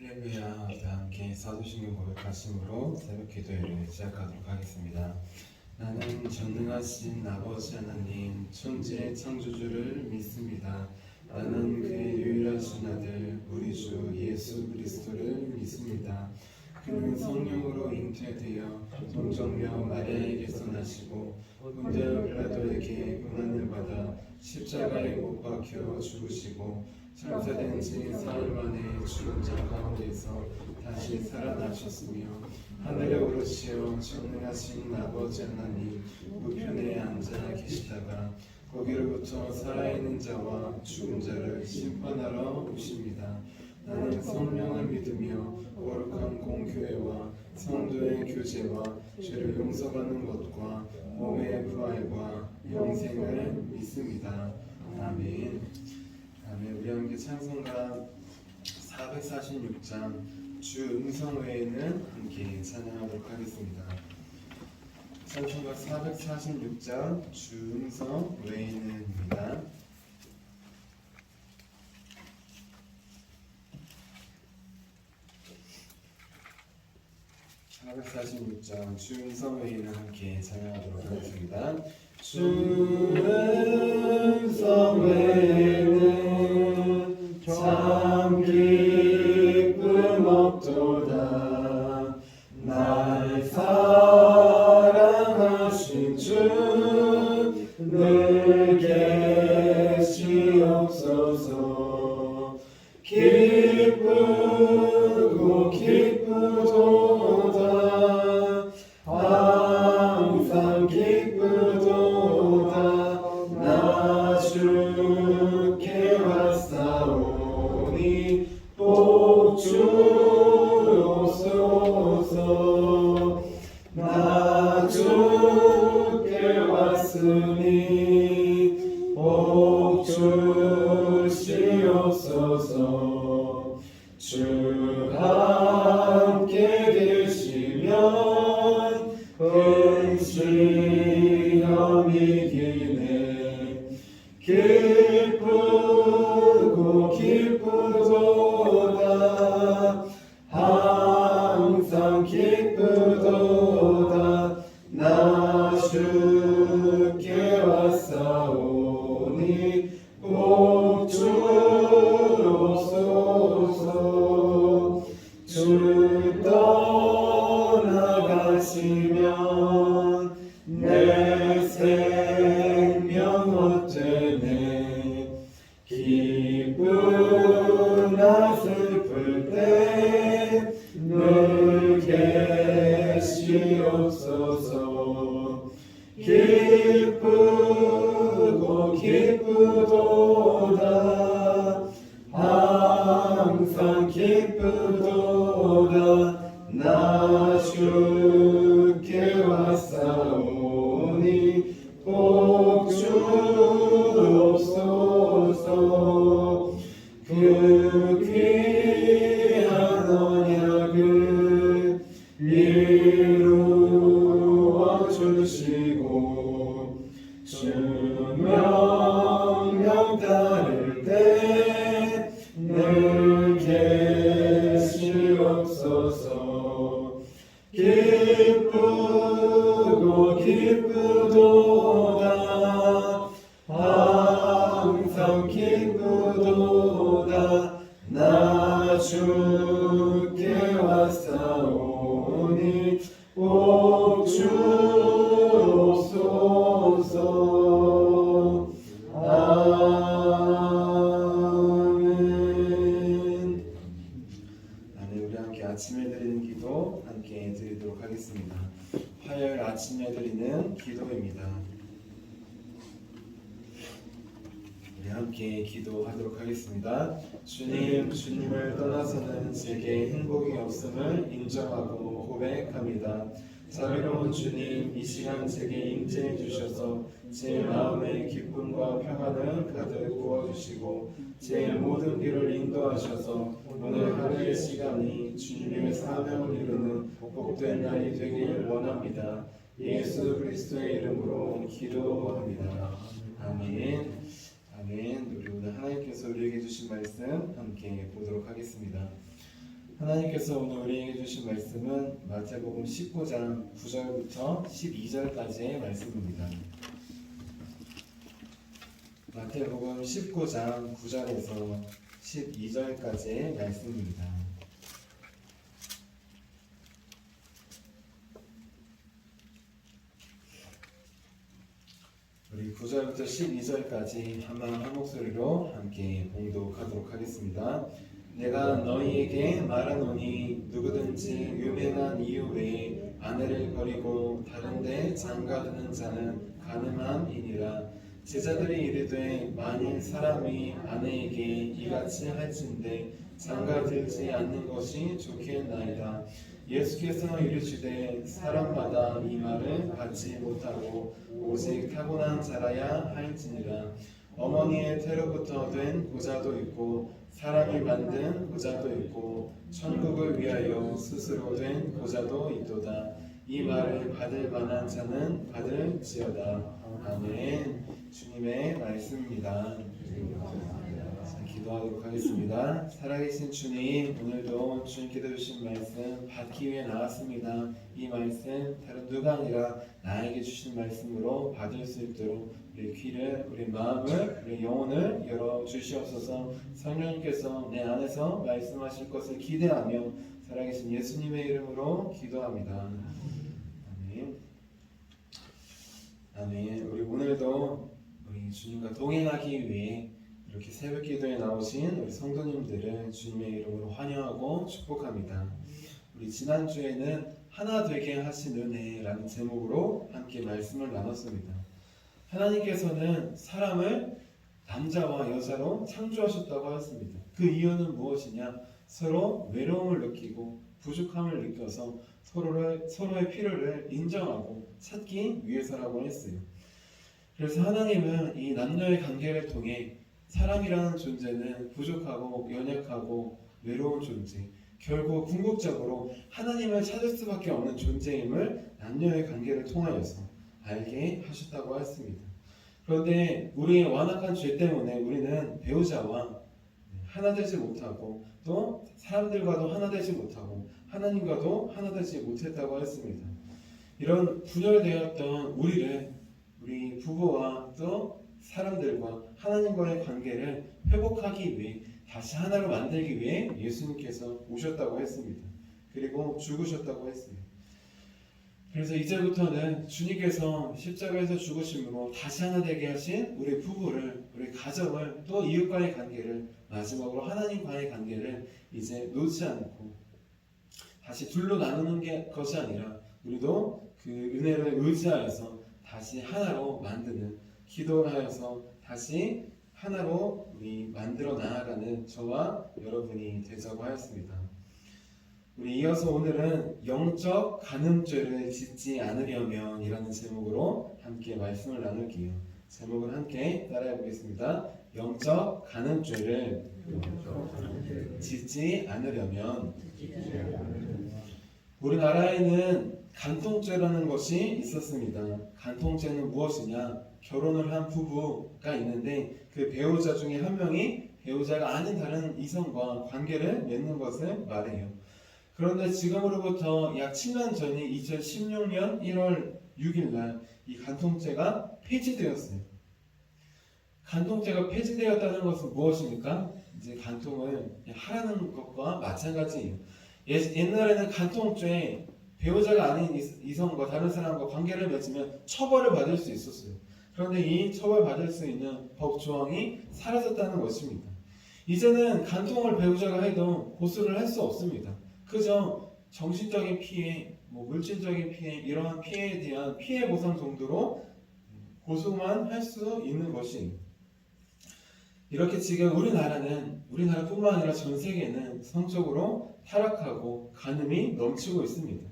할렐루야. 함께 사도신경 고백하심으로 새벽 기도회를 시작하도록 하겠습니다. 나는 전능하신 아버지 하나님 천지의 창조주를 믿습니다. 나는 그의 유일하신 아들 우리 주 예수 그리스도를 믿습니다. 그는 성령으로 잉태되어 동정녀 마리아에게서 나시고 본디오 빌라도에게 고난을 받아 십자가에 못 박혀 죽으시고 장사된 지 사흘 만에 죽은 자 가운데서 다시 살아나셨으며 하늘에 오르시어 전능하신 아버지 하나님 우편에 앉아 계시다가 거기로부터 살아있는 자와 죽은 자를 심판하러 오십니다. 나는 성령을 믿으며 거룩한 공교회와 성도의 교제와 죄를 용서받는 것과 몸의 부활과 영생을 믿습니다. 아멘. 아멘. 우리 함께 찬송가 446장 주 음성 외에는 함께 찬양하도록 하겠습니다. 찬송가 446장 주 음성 외에는입니다. 446장 주 음성 외에는 함께 찬양하도록 하겠습니다. 주 음성 외에는 참 기쁨 없도다. 날 사랑하신 주 늘 계시옵소서. 기쁘고 기쁘도다. 항상 기쁘도다. 나 주께 왔사오니 복 주옵소서. 나 주께 왔으니 복 주시옵소서. 주 함께 계시면 근심이 이기네. 기쁘고 기쁘도다. 항상 기쁘도다. 나 주께 왔사오니 복 주옵소서. 주 떠나가시면 내 생명 어쩌네. 기쁘나 슬플 때 늘 계시옵소서. 기쁘고 기쁘도다. 항상 기쁘도다. 나 주께 왔사오니 복 주옵소서. 그 귀한 언약을 이루어 주시고 주 명령 따를 때 늘 계시옵소서. 기쁘고 기쁘도다. 항상 기쁘도다. 나 주께 왔사오니 복 주옵소서. 아멘. 아멘. 우리 함께 아침에 드리는 기도 함께 드리도록 하겠습니다. 화요일 아침에 드리는 기도입니다. 우리 함께 기도하도록 하겠습니다. 주님, 주님을 떠나서는 제게 행복이 없음을 인정하고 고백합니다. 자비로운 주님, 이 시간 제게 임재해 주셔서 제 마음의 기쁨과 평안을 가득 부어주시고 제 모든 길을 인도하셔서 오늘 하루의 시간이 주님의 사명을 이루는 복된 날이 되길 원합니다. 예수 그리스도의 이름으로 기도합니다. 아멘. 아멘. 우리 오늘 하나님께서 우리에게 주신 말씀 함께 보도록 하겠습니다. 하나님께서 오늘 우리에게 주신 말씀은 마태복음 19장 9절부터 12절까지의 말씀입니다. 마태복음 19장 9절에서 12절까지의 말씀입니다. 우리 9절부터 12절까지 한 목소리로 함께 봉독하도록 하겠습니다. 내가 너희에게 말하노니 누구든지 유명한 이유 외에 아내를 버리고 다른 데 장가드는 자는 가늠함이니라. 제자들이 이르되 만일 사람이 아내에게 이같이 할진대 장가들지 않는 것이 좋겠나이다. 예수께서 이르시되 사람마다 이 말을 받지 못하고 오직 타고난 자라야 할지니라. 어머니의 태로부터 된 고자도 있고 사람이 만든 고자도 있고 천국을 위하여 스스로 된 고자도 있도다. 이 말을 받을 만한 자는 받을지어다. 아멘. 주님의 말씀입니다. 자, 기도하도록 하겠습니다. 살아계신 주님, 오늘도 주님께서 주신 말씀 받기 위해 나왔습니다. 이 말씀 다른 누가 아니라 나에게 주신 말씀으로 받을 수 있도록 우리 귀를, 우리 마음을, 우리 영혼을 열어 주시옵소서. 성령님께서 내 안에서 말씀하실 것을 기대하며 살아계신 예수님의 이름으로 기도합니다. 아멘. 아멘. 우리 오늘도 우리 주님과 동행하기 위해 이렇게 새벽 기도에 나오신 우리 성도님들을 주님의 이름으로 환영하고 축복합니다. 우리 지난주에는 하나 되게 하신 은혜라는 제목으로 함께 말씀을 나눴습니다. 하나님께서는 사람을 남자와 여자로 창조하셨다고 하였습니다. 그 이유는 무엇이냐? 서로 외로움을 느끼고 부족함을 느껴서 서로의 필요를 인정하고 찾기 위해서라고 했어요. 그래서 하나님은 이 남녀의 관계를 통해 사람이라는 존재는 부족하고 연약하고 외로운 존재, 결국 궁극적으로 하나님을 찾을 수밖에 없는 존재임을 남녀의 관계를 통하여서 알게 하셨다고 했습니다. 그런데 우리의 완악한 죄 때문에 우리는 배우자와 하나 되지 못하고 또 사람들과도 하나 되지 못하고 하나님과도 하나 되지 못했다고 했습니다. 이런 분열되었던 우리 부부와 또 사람들과 하나님과의 관계를 회복하기 위해 다시 하나로 만들기 위해 예수님께서 오셨다고 했습니다. 그리고 죽으셨다고 했습니다. 그래서 이제부터는 주님께서 십자가에서 죽으심으로 다시 하나 되게 하신 우리 부부를, 우리 가정을, 또 이웃과의 관계를, 마지막으로 하나님과의 관계를 이제 놓지 않고 다시 둘로 나누는 것이 아니라 우리도 그 은혜를 의지하여서 다시 하나로 만드는, 기도를 하여서 다시 하나로 우리 만들어 나아가는 저와 여러분이 되자고 하였습니다. 우리 이어서 오늘은 영적 간음죄를 짓지 않으려면 이라는 제목으로 함께 말씀을 나눌게요. 제목을 함께 따라해 보겠습니다. 영적 간음죄를 짓지 않으려면. 우리나라에는 간통죄라는 것이 있었습니다. 간통죄는 무엇이냐? 결혼을 한 부부가 있는데 그 배우자 중에 한 명이 배우자가 아닌 다른 이성과 관계를 맺는 것을 말해요. 그런데 지금으로부터 약 7년 전인 2016년 1월 6일 날 이 간통죄가 폐지되었어요. 간통죄가 폐지되었다는 것은 무엇입니까? 이제 간통을 하라는 것과 마찬가지예요. 옛날에는 간통죄, 배우자가 아닌 이성과 다른 사람과 관계를 맺으면 처벌을 받을 수 있었어요. 그런데 이 처벌받을 수 있는 법 조항이 사라졌다는 것입니다. 이제는 간통을 배우자가 해도 고소를 할 수 없습니다. 그저 정신적인 피해, 물질적인 피해, 이러한 피해에 대한 피해 보상 정도로 고소만 할 수 있는 것이, 이렇게 지금 우리나라뿐만 아니라 전 세계는 성적으로 타락하고 간음이 넘치고 있습니다.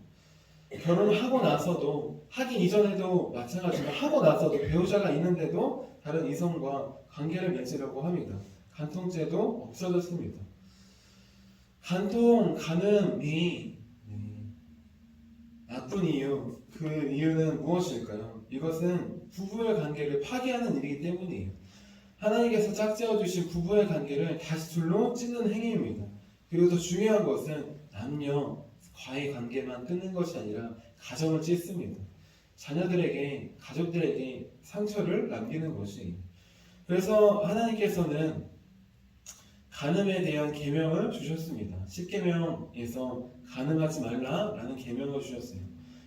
결혼을 하고 나서도, 하기 이전에도 마찬가지로 하고 나서도 배우자가 있는데도 다른 이성과 관계를 맺으려고 합니다. 간통죄도 없어졌습니다. 간음이 나쁜 이유, 그 이유는 무엇일까요? 이것은 부부의 관계를 파괴하는 일이기 때문이에요. 하나님께서 짝지어 주신 부부의 관계를 다시 둘로 찢는 행위입니다. 그리고 더 중요한 것은 남녀 과의 관계만 끊는 것이 아니라 가정을 찢습니다. 자녀들에게, 가족들에게 상처를 남기는 것이. 그래서 하나님께서는 간음에 대한 계명을 주셨습니다. 10계명에서 간음하지 말라라는 계명을 주셨어요.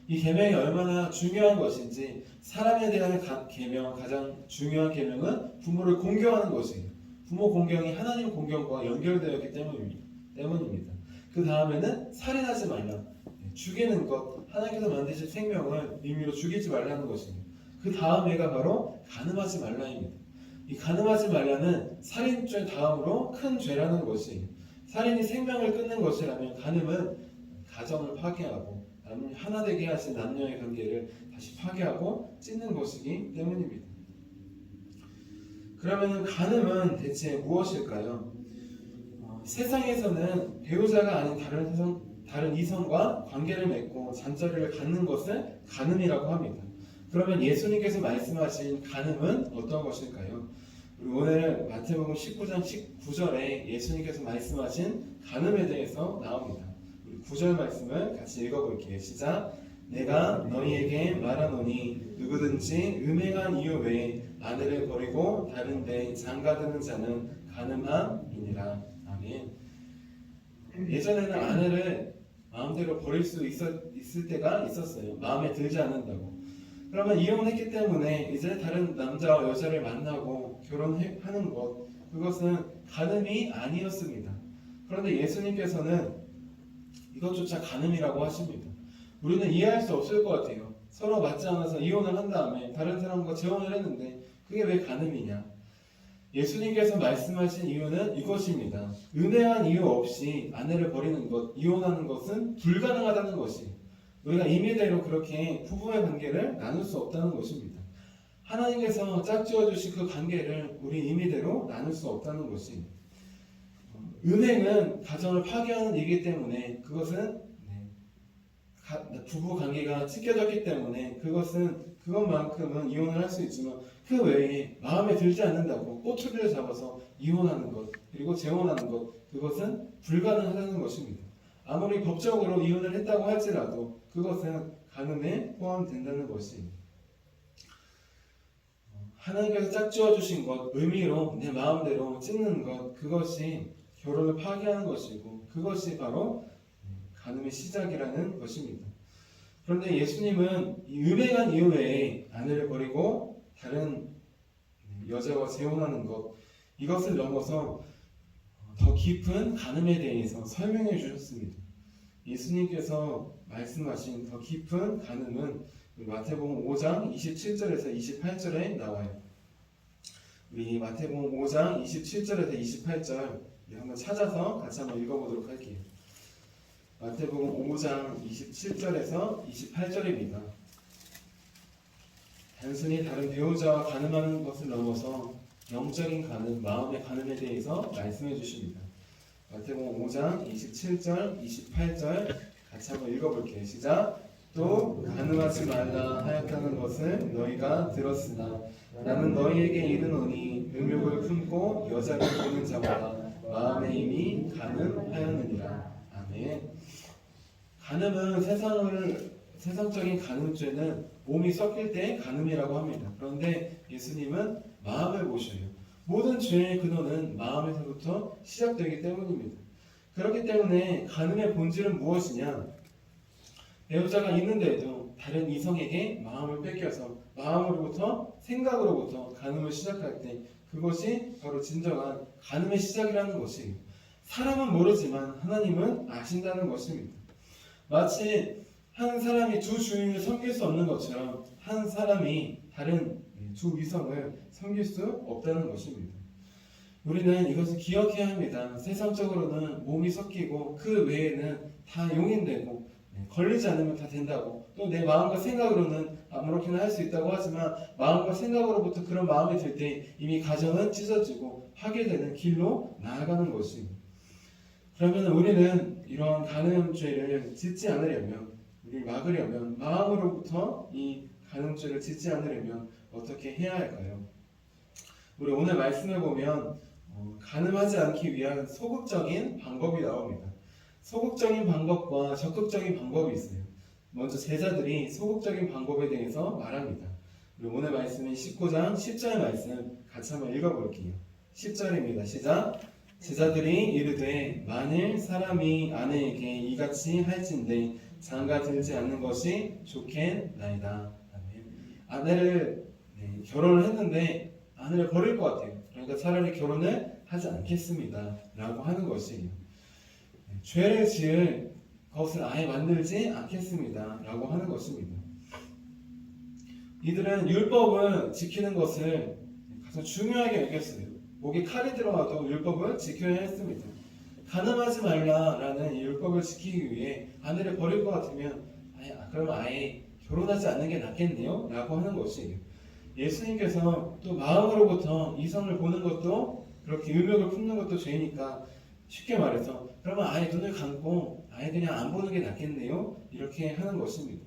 이 계명이 얼마나 중요한 것인지, 사람에 대한 계명, 가장 중요한 계명은 부모를 공경하는 것이에요. 부모 공경이 하나님 공경과 연결되었기 때문입니다. 그 다음에는 살인하지 말라, 죽이는 것, 하나님께서 만드신 생명을 임의로 죽이지 말라는 것입니다. 그 다음에가 바로 간음하지 말라입니다. 이 간음하지 말라는 살인죄 다음으로 큰 죄라는 것이, 살인이 생명을 끊는 것이라면 간음은 가정을 파괴하고 하나 되게 하신 남녀의 관계를 다시 파괴하고 찢는 것이기 때문입니다. 그러면 간음은 대체 무엇일까요? 세상에서는 배우자가 아닌 다른 이성과 관계를 맺고 잠자리를 갖는 것을 간음이라고 합니다. 그러면 예수님께서 말씀하신 간음은 어떤 것일까요? 우리 오늘 마태복음 19장 19절에 예수님께서 말씀하신 간음에 대해서 나옵니다. 우리 9절 말씀을 같이 읽어볼게요. 시작. 내가 너희에게 말하노니 누구든지 음행한 이유 외에 아내를 버리고 다른 데 장가드는 자는 간음함이니라. 아멘. 예전에는 아내를 마음대로 버릴 수 있을 때가 있었어요. 마음에 들지 않는다고. 그러면 이혼했기 때문에 이제 다른 남자와 여자를 만나고 결혼하는 것, 그것은 간음이 아니었습니다. 그런데 예수님께서는 이것조차 간음이라고 하십니다. 우리는 이해할 수 없을 것 같아요. 서로 맞지 않아서 이혼을 한 다음에 다른 사람과 재혼을 했는데 그게 왜 간음이냐? 예수님께서 말씀하신 이유는 이것입니다. 은혜한 이유 없이 아내를 버리는 것, 이혼하는 것은 불가능하다는 것이, 우리가 임의대로 그렇게 부부의 관계를 나눌 수 없다는 것입니다. 하나님께서 짝지어 주신 그 관계를 우리 임의대로 나눌 수 없다는 것이, 은행은 가정을 파괴하는 일이기 때문에, 그것은 부부 관계가 찢겨졌기 때문에 그것만큼은 이혼을 할 수 있지만, 그 외에 마음에 들지 않는다고 꼬투리를 잡아서 이혼하는 것, 그리고 재혼하는 것, 그것은 불가능하다는 것입니다. 아무리 법적으로 이혼을 했다고 할지라도 그것은 간음에 포함된다는 것이, 하나님께서 짝지어 주신 것, 의미로 내 마음대로 찢는 것, 그것이 결혼을 파괴하는 것이고, 그것이 바로 간음의 시작이라는 것입니다. 그런데 예수님은 이 음행한 이후에 아내를 버리고 다른 여자와 재혼하는 것, 이것을 넘어서 더 깊은 간음에 대해서 설명해 주셨습니다. 예수님께서 말씀하신 더 깊은 간음은 마태복음 5장 27절에서 28절에 나와요. 우리 마태복음 5장 27절에서 28절 한번 찾아서 같이 한번 읽어보도록 할게요. 마태복음 5장 27절에서 28절입니다. 단순히 다른 배우자와 간음하는 것을 넘어서 영적인 간음, 마음의 간음에 대해서 말씀해 주십니다. 마태복음 5장 27절, 28절 같이 한번 읽어볼게요. 시작. 또 간음하지 말라 하였다는 것을 너희가 들었으나 나는 너희에게 이르노니 음욕을 품고 여자를 보는 자마다 마음에 이미 간음하였느니라. 아멘. 간음은 세상적인 간음죄는 몸이 섞일 때 간음이라고 합니다. 그런데 예수님은 마음을 보셔요. 모든 죄의 근원은 마음에서부터 시작되기 때문입니다. 그렇기 때문에 간음의 본질은 무엇이냐? 배우자가 있는데도 다른 이성에게 마음을 뺏겨서 마음으로부터, 생각으로부터 간음을 시작할 때, 그것이 바로 진정한 간음의 시작이라는 것이에요. 사람은 모르지만 하나님은 아신다는 것입니다. 마치 한 사람이 두 주인을 섬길 수 없는 것처럼 한 사람이 다른 두 이성을 섬길 수 없다는 것입니다. 우리는 이것을 기억해야 합니다. 세상적으로는 몸이 섞이고 그 외에는 다 용인되고 걸리지 않으면 다 된다고, 또 내 마음과 생각으로는 아무렇게나 할 수 있다고 하지만 마음과 생각으로부터 그런 마음이 들 때 이미 가정은 찢어지고 파괴되는 길로 나아가는 것입니다. 그러면 우리는 이러한 간음죄를 짓지 않으려면, 우리를 막으려면, 마음으로부터 이 간음죄를 짓지 않으려면 어떻게 해야 할까요? 우리 오늘 말씀을 보면 가늠하지 않기 위한 소극적인 방법이 나옵니다. 소극적인 방법과 적극적인 방법이 있어요. 먼저 제자들이 소극적인 방법에 대해서 말합니다. 우리 오늘 말씀인 19장 10절 말씀 같이 한번 읽어볼게요. 10절입니다. 시작. 제자들이 이르되 만일 사람이 아내에게 이같이 할진대 장가 들지 않는 것이 좋겠나이다. 아내를 결혼을 했는데 아내를 버릴 것 같아요. 그러니까 차라리 결혼을 하지 않겠습니다 라고 하는 것이에요. 죄를 지을 것을 아예 만들지 않겠습니다 라고 하는 것입니다. 이들은 율법을 지키는 것을 가장 중요하게 여겼어요. 목에 칼이 들어와도 율법을 지켜야 했습니다. 가늠하지 말라라는 율법을 지키기 위해 아내를 버릴 것 같으면 그럼 아예 결혼하지 않는 게 낫겠네요 라고 하는 것이에요. 예수님께서 또 마음으로부터 이성을 보는 것도 그렇게 음욕을 품는 것도 죄니까 쉽게 말해서 그러면 아예 눈을 감고 아예 그냥 안 보는 게 낫겠네요 이렇게 하는 것입니다.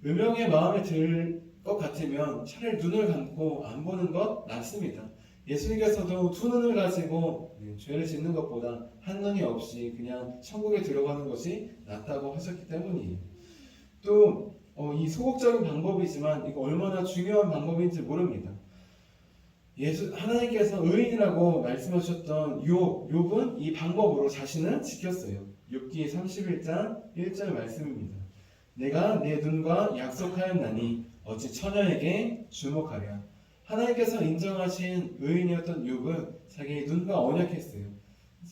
음욕의 마음에 들 것 같으면 차라리 눈을 감고 안 보는 것 낫습니다. 예수님께서도 두 눈을 가지고 죄를 짓는 것보다 한 눈이 없이 그냥 천국에 들어가는 것이 낫다고 하셨기 때문이에요. 또 이 소극적인 방법이지만 이거 얼마나 중요한 방법인지 모릅니다. 하나님께서 의인이라고 말씀하셨던 욥은 이 방법으로 자신을 지켰어요. 욥기 31장 1절 말씀입니다. 내가 내 눈과 약속하였나니 어찌 처녀에게 주목하랴. 하나님께서 인정하신 의인이었던 욥은 자기의 눈과 언약했어요.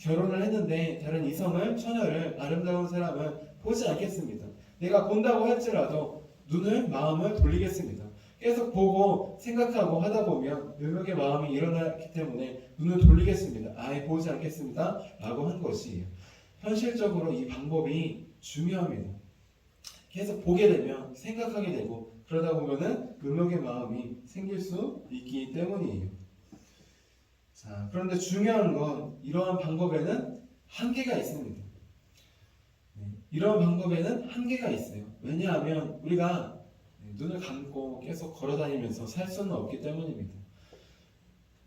결혼을 했는데 다른 이성을, 처녀를, 아름다운 사람을 보지 않겠습니다. 내가 본다고 할지라도 눈을, 마음을 돌리겠습니다. 계속 보고 생각하고 하다 보면 음욕의 마음이 일어나기 때문에 눈을 돌리겠습니다. 아예 보지 않겠습니다 라고 한 것이에요. 현실적으로 이 방법이 중요합니다. 계속 보게 되면 생각하게 되고 그러다 보면은 음욕의 마음이 생길 수 있기 때문이에요. 자, 그런데 중요한 건 이러한 방법에는 한계가 있습니다. 이러한 방법에는 한계가 있어요. 왜냐하면 우리가 눈을 감고 계속 걸어다니면서 살 수는 없기 때문입니다.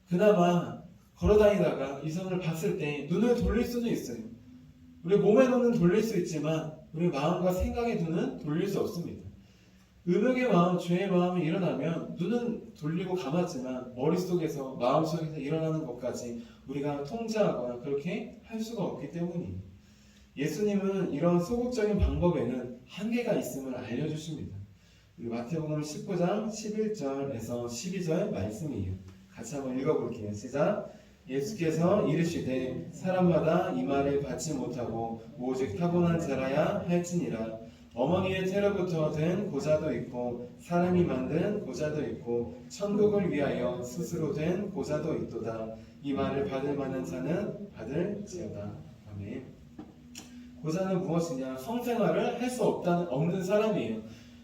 그나마 걸어다니다가 이성을 봤을 때 눈을 돌릴 수는 있어요. 우리 몸의 눈은 돌릴 수 있지만 우리 마음과 생각의 눈은 돌릴 수 없습니다. 음욕의 마음, 죄의 마음이 일어나면 눈은 돌리고 감았지만 머릿속에서, 마음속에서 일어나는 것까지 우리가 통제하거나 그렇게 할 수가 없기 때문이에요. 예수님은 이런 소극적인 방법에는 한계가 있음을 알려주십니다. 우리 마태복음 19장 11절에서 12절 말씀이에요. 같이 한번 읽어볼게요. 시작. 예수께서 이르시되 사람마다 이 말을 받지 못하고 오직 타고난 자라야 할지니라. 어머니의 태로부터 된 고자도 있고 사람이 만든 고자도 있고 천국을 위하여 스스로 된 고자도 있도다. 이 말을 받을 만한 자는 받을지어다. 아멘. 고자는 무엇이냐? 성생활을 할 수 없는 사람이에요.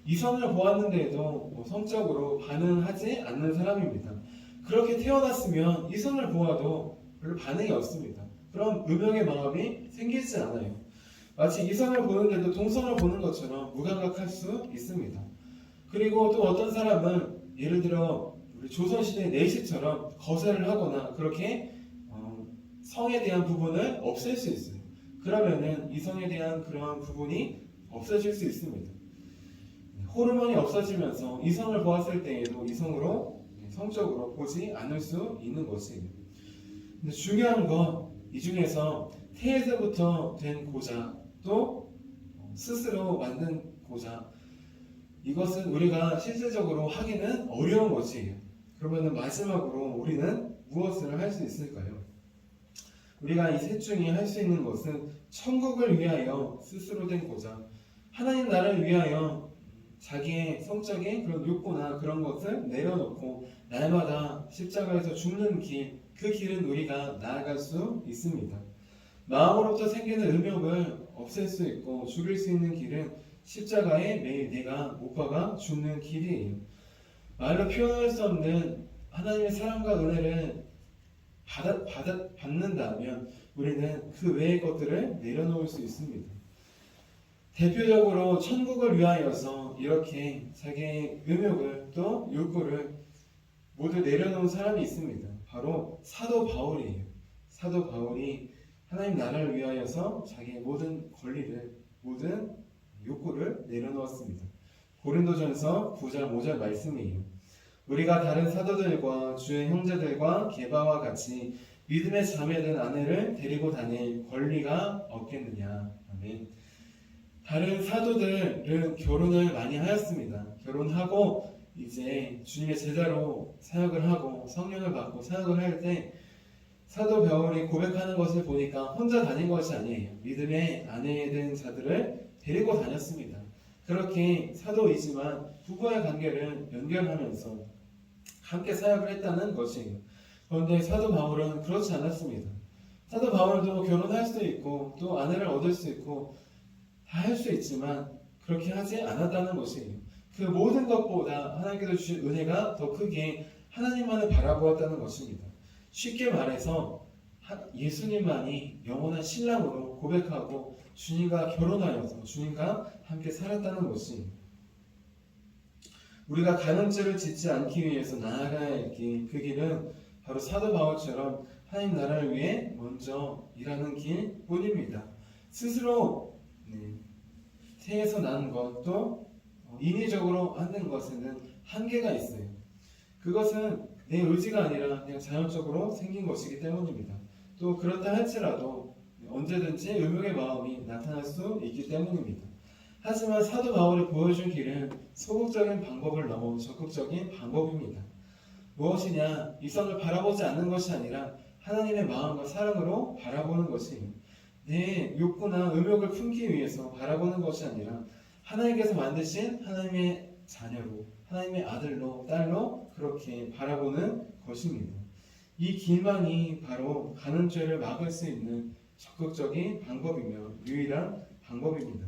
이성을 보았는데도 성적으로 반응하지 않는 사람입니다. 그렇게 태어났으면 이성을 보아도 별로 반응이 없습니다. 그럼 음욕의 마음이 생기지 않아요. 마치 이성을 보는데도 동성을 보는 것처럼 무감각할 수 있습니다. 그리고 또 어떤 사람은 예를 들어 우리 조선시대 내시처럼 거세를 하거나 그렇게 성에 대한 부분을 없앨 수 있어요. 그러면은 이성에 대한 그러한 부분이 없어질 수 있습니다. 호르몬이 없어지면서 이성을 보았을 때에도 이성으로 성적으로 보지 않을 수 있는 것이에요. 근데 중요한 건 이 중에서 태에서부터 된 고자 또 스스로 만든 고자, 이것은 우리가 실질적으로 하기는 어려운 것이에요. 그러면 마지막으로 우리는 무엇을 할 수 있을까요? 우리가 이 셋 중에 할 수 있는 것은 천국을 위하여 스스로 된 고자, 하나님 나라를 위하여 자기의 성적인 그런 욕구나 그런 것을 내려놓고 날마다 십자가에서 죽는 길, 그 길은 우리가 나아갈 수 있습니다. 마음으로부터 생기는 음욕을 없앨 수 있고 죽일 수 있는 길은 십자가에 매일 내가 못 박아 죽는 길이에요. 말로 표현할 수 없는 하나님의 사랑과 은혜를 받는다면 우리는 그 외의 것들을 내려놓을 수 있습니다. 대표적으로 천국을 위하여서 이렇게 자기의 음욕을 또 욕구를 모두 내려놓은 사람이 있습니다. 바로 사도 바울이에요. 사도 바울이 하나님 나라를 위하여서 자기의 모든 권리를, 모든 욕구를 내려놓았습니다. 고린도전서 9절 5절 말씀이에요. 우리가 다른 사도들과 주의 형제들과 게바와 같이 믿음의 자매된 아내를 데리고 다닐 권리가 없겠느냐. 아멘. 다른 사도들은 결혼을 많이 하였습니다. 결혼하고 이제 주님의 제자로 사역을 하고 성령을 받고 사역을 할 때 사도 바울이 고백하는 것을 보니까 혼자 다닌 것이 아니에요. 믿음의 아내에 된 자들을 데리고 다녔습니다. 그렇게 사도이지만 부부의 관계를 연결하면서 함께 사역을 했다는 것이에요. 그런데 사도 바울은 그렇지 않았습니다. 사도 바울도 결혼할 수도 있고 또 아내를 얻을 수 있고 다 할 수 있지만 그렇게 하지 않았다는 것이에요. 그 모든 것보다 하나님께서 주신 은혜가 더 크게 하나님만을 바라보았다는 것입니다. 쉽게 말해서 예수님만이 영원한 신랑으로 고백하고 주님과 결혼하여서 주님과 함께 살았다는 것이, 우리가 간음죄를 짓지 않기 위해서 나아가야 할 길, 그 길은 바로 사도 바울처럼 하나님 나라를 위해 먼저 일하는 길뿐입니다. 스스로 태에서 난 것도 인위적으로 하는 것에는 한계가 있어요. 그것은 내 의지가 아니라 그냥 자연적으로 생긴 것이기 때문입니다. 또 그렇다 할지라도 언제든지 의무의 마음이 나타날 수 있기 때문입니다. 하지만 사도 바울이 보여준 길은 소극적인 방법을 넘어 적극적인 방법입니다. 무엇이냐? 이성을 바라보지 않는 것이 아니라 하나님의 마음과 사랑으로 바라보는 것이에요. 내 욕구나 음욕을 품기 위해서 바라보는 것이 아니라 하나님께서 만드신 하나님의 자녀로, 하나님의 아들로, 딸로 그렇게 바라보는 것입니다. 이 길만이 바로 간음죄를 막을 수 있는 적극적인 방법이며 유일한 방법입니다.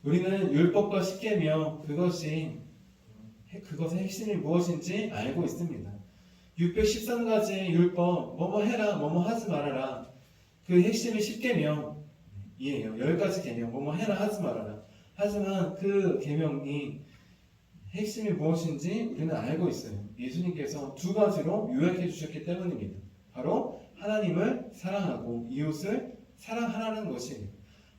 우리는 율법과 십계명, 그것의 핵심이 무엇인지 알고 있습니다. 613가지의 율법, 뭐뭐 해라, 뭐뭐 하지 말아라. 그 핵심이 십계명이에요. 10가지 계명, 뭐뭐 해라, 하지 말아라. 하지만 그 계명이 핵심이 무엇인지 우리는 알고 있어요. 예수님께서 두 가지로 요약해 주셨기 때문입니다. 바로 하나님을 사랑하고 이웃을 사랑하라는 것이에요.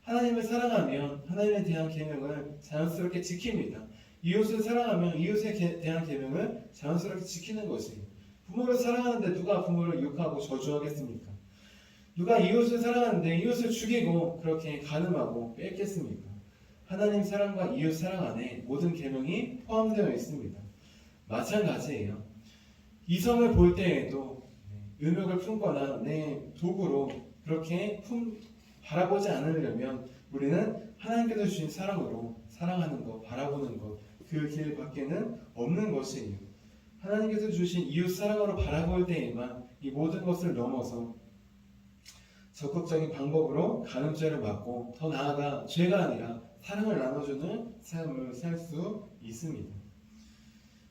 하나님을 사랑하면 하나님에 대한 계명을 자연스럽게 지킵니다. 이웃을 사랑하면 이웃에 대한 계명을 자연스럽게 지키는 것이에요. 부모를 사랑하는데 누가 부모를 욕하고 저주하겠습니까? 누가 이웃을 사랑하는데 이웃을 죽이고 그렇게 간음하고 뺏겠습니까? 하나님 사랑과 이웃 사랑 안에 모든 계명이 포함되어 있습니다. 마찬가지예요. 이성을 볼 때에도 음욕을 품거나 내 도구로 그렇게 바라보지 않으려면 우리는 하나님께서 주신 사랑으로 사랑하는 것, 바라보는 것, 그 길 밖에는 없는 것이에요. 하나님께서 주신 이웃 사랑으로 바라볼 때에만 이 모든 것을 넘어서 적극적인 방법으로 간음죄를 막고 더 나아가 죄가 아니라 사랑을 나눠주는 삶을 살 수 있습니다.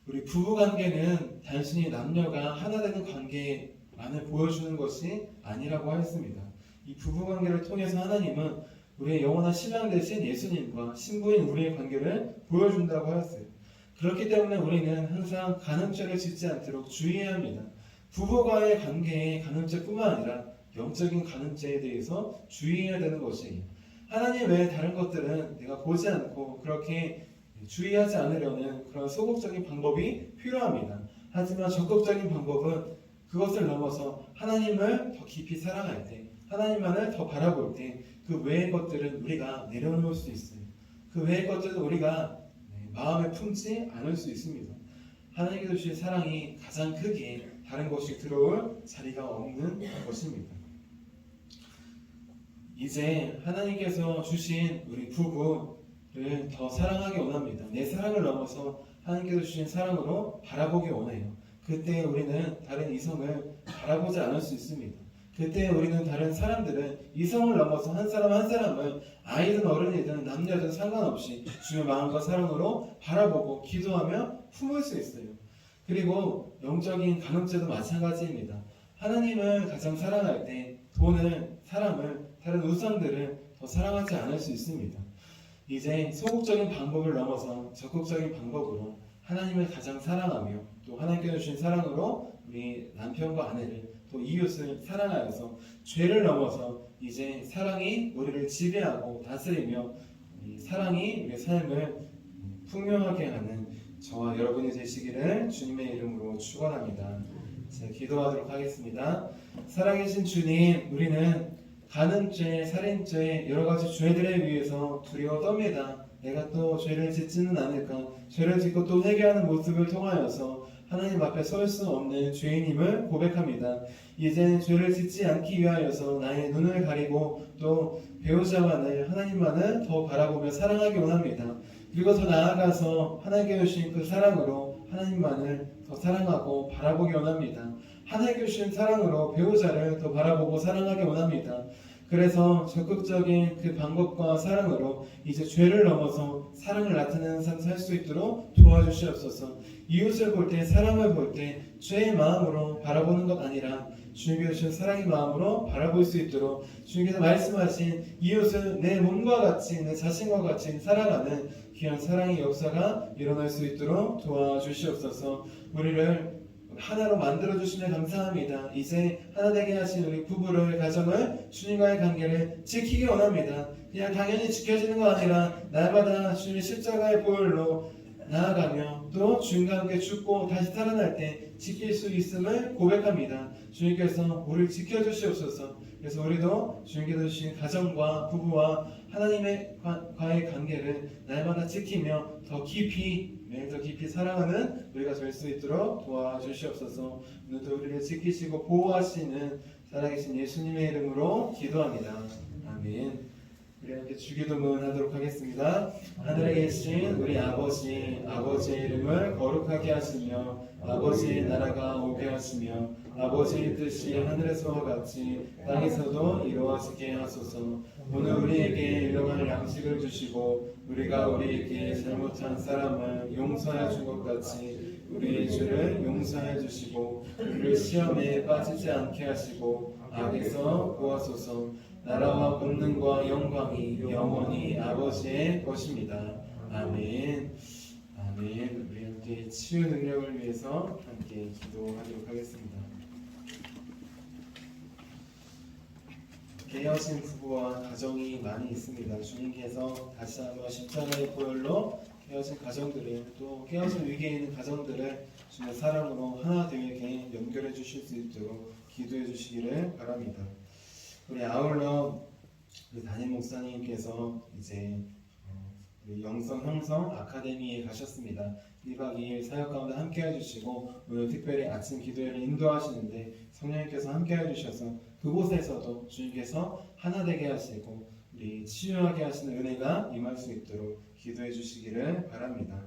우리 부부관계는 단순히 남녀가 하나 되는 관계만을 보여주는 것이 아니라고 했습니다. 이 부부관계를 통해서 하나님은 우리의 영원한 신랑 되신 예수님과 신부인 우리의 관계를 보여준다고 하였어요. 그렇기 때문에 우리는 항상 간음죄를 짓지 않도록 주의해야 합니다. 부부와의 관계의 간음죄뿐만 아니라 영적인 간음죄에 대해서 주의해야 되는 것이에요. 하나님 외에 다른 것들은 내가 보지 않고 그렇게 주의하지 않으려는 그런 소극적인 방법이 필요합니다. 하지만 적극적인 방법은 그것을 넘어서 하나님을 더 깊이 사랑할 때, 하나님만을 더 바라볼 때 그 외의 것들은 우리가 내려놓을 수 있어요. 그 외의 것들은 우리가 마음에 품지 않을 수 있습니다. 하나님께서 주신 사랑이 가장 크게 다른 것이 들어올 자리가 없는 것입니다. 이제 하나님께서 주신 우리 부부를 더 사랑하기 원합니다. 내 사랑을 넘어서 하나님께서 주신 사랑으로 바라보기 원해요. 그때 우리는 다른 이성을 바라보지 않을 수 있습니다. 그때 우리는 다른 사람들은 이성을 넘어서 한 사람 한 사람을 아이든 어른이든 남녀든 상관없이 주의 마음과 사랑으로 바라보고 기도하며 품을 수 있어요. 그리고 영적인 간음죄도 마찬가지입니다. 하나님을 가장 사랑할 때 돈을, 사람을, 다른 우상들을 더 사랑하지 않을 수 있습니다. 이제 소극적인 방법을 넘어서 적극적인 방법으로 하나님을 가장 사랑하며 또 하나님께서 주신 사랑으로 우리 남편과 아내를 또 이웃을 사랑하여서 죄를 넘어서 이제 사랑이 우리를 지배하고 다스리며 이 사랑이 우리의 삶을 풍요하게 하는 저와 여러분이 되시기를 주님의 이름으로 축원합니다. 자, 기도하도록 하겠습니다. 살아계신 주님, 우리는 간음죄, 살인죄, 여러 가지 죄들에 의해서 두려워 떱니다. 내가 또 죄를 짓지는 않을까, 죄를 짓고 또 회개하는 모습을 통하여서 하나님 앞에 설 수 없는 죄인임을 고백합니다. 이제는 죄를 짓지 않기 위하여서 나의 눈을 가리고 또 배우자만을, 하나님만을 더 바라보며 사랑하기 원합니다. 그리고 더 나아가서 하나님께 주신 그 사랑으로 하나님만을 더 사랑하고 바라보기 원합니다. 하나님께 주신 사랑으로 배우자를 더 바라보고 사랑하기 원합니다. 그래서 적극적인 그 방법과 사랑으로 이제 죄를 넘어서 사랑을 나타내는 삶 살 수 있도록 도와주시옵소서. 이웃을 볼 때, 사람을 볼 때 죄의 마음으로 바라보는 것 아니라 주님께서 주신 사랑의 마음으로 바라볼 수 있도록 주님께서 말씀하신 이웃을 내 몸과 같이, 내 자신과 같이 사랑하는 귀한 사랑의 역사가 일어날 수 있도록 도와주시옵소서. 우리를 하나로 만들어주시면 감사합니다. 이제 하나 되게 하신 우리 부부를, 가정을, 주님과의 관계를 지키기 원합니다. 그냥 당연히 지켜지는 거 아니라 날마다 주님의 십자가의 보혈로 나아가며 또 주님과 함께 죽고 다시 살아날 때 지킬 수 있음을 고백합니다. 주님께서 우리를 지켜주시옵소서. 그래서 우리도 주님께서 주신 가정과 부부와 하나님의 과의 관계를 날마다 지키며 더 깊이, 매일 더 깊이 사랑하는 우리가 될 수 있도록 도와주시옵소서. 오늘도 우리를 지키시고 보호하시는 살아계신 예수님의 이름으로 기도합니다. 아멘. 우리 함께 주기도문 하도록 하겠습니다. 하늘에 계신 우리 아버지, 아버지의 이름을 거룩하게 하시며 아버지의 나라가 오게 하시며 아버지의 뜻이 하늘에서와 같이 땅에서도 이루어지게 하소서. 오늘 우리에게 일용할 양식을 주시고 우리가 우리에게 잘못한 사람을 용서해 준 것 같이 우리의 죄를 용서해 주시고 우리를 시험에 빠지지 않게 하시고 악에서 구하소서. 나라와 권능과 영광이 영원히 아버지의 것입니다. 아멘. 아멘. 우리 함께 치유 능력을 위해서 함께 기도하도록 하겠습니다. 깨어진 부부와 가정이 많이 있습니다. 주님께서 다시 한번 십자가의 보혈로 깨어진 가정들을, 또 깨어진 위기에 있는 가정들을 주님의 사랑으로 하나 되게 연결해 주실 수 있도록 기도해 주시기를 바랍니다. 우리 아울러 우리 담임 목사님께서 이제 우리 영성 형성 아카데미에 가셨습니다. 1박 2일 사역 가운데 함께 해주시고 오늘 특별히 아침 기도회를 인도하시는데 성령님께서 함께 해주셔서 그곳에서도 주님께서 하나 되게 하시고 우리 치유하게 하시는 은혜가 임할 수 있도록 기도해 주시기를 바랍니다.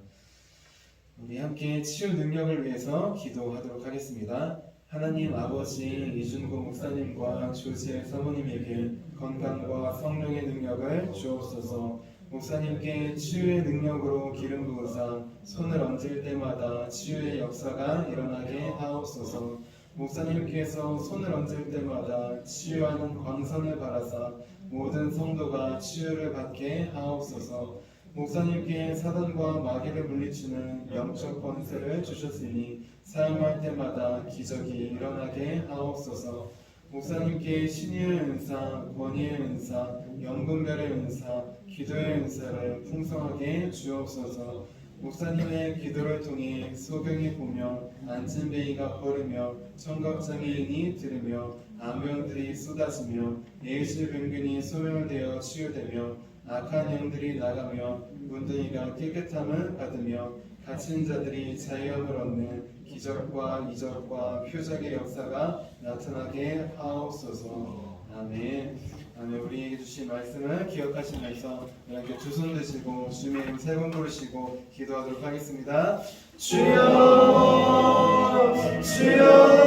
우리 함께 치유 능력을 위해서 기도하도록 하겠습니다. 하나님 아버지, 이준구 목사님과 조지의 사모님에게 건강과 성령의 능력을 주옵소서. 목사님께 치유의 능력으로 기름 부으사 손을 얹을 때마다 치유의 역사가 일어나게 하옵소서. 목사님께서 손을 얹을 때마다 치유하는 광선을 바라사 모든 성도가 치유를 받게 하옵소서. 목사님께 사단과 마귀를 물리치는 영적 권세를 주셨으니 사용할 때마다 기적이 일어나게 하옵소서. 목사님께 신의의 은사, 권위의 은사, 영분별의 은사, 기도의 은사를 풍성하게 주옵소서. 목사님의 기도를 통해 소경이 보며 안진뱅이가 걸으며 청각장애인이 들으며 암병들이 쏟아지며 예실병균이 소멸되어 치유되며 악한 영들이 나가며 문둥이가 깨끗함을 받으며 갇힌 자들이 자유함을 얻는 기적과 이적과 표적의 역사가 나타나게 하옵소서. 아멘. 아멘. 우리에게 주신 말씀을 기억하시면서 이렇게 두 손 드시고 주님의 이름 세 번 부르시고 기도하도록 하겠습니다. 주여, 주여.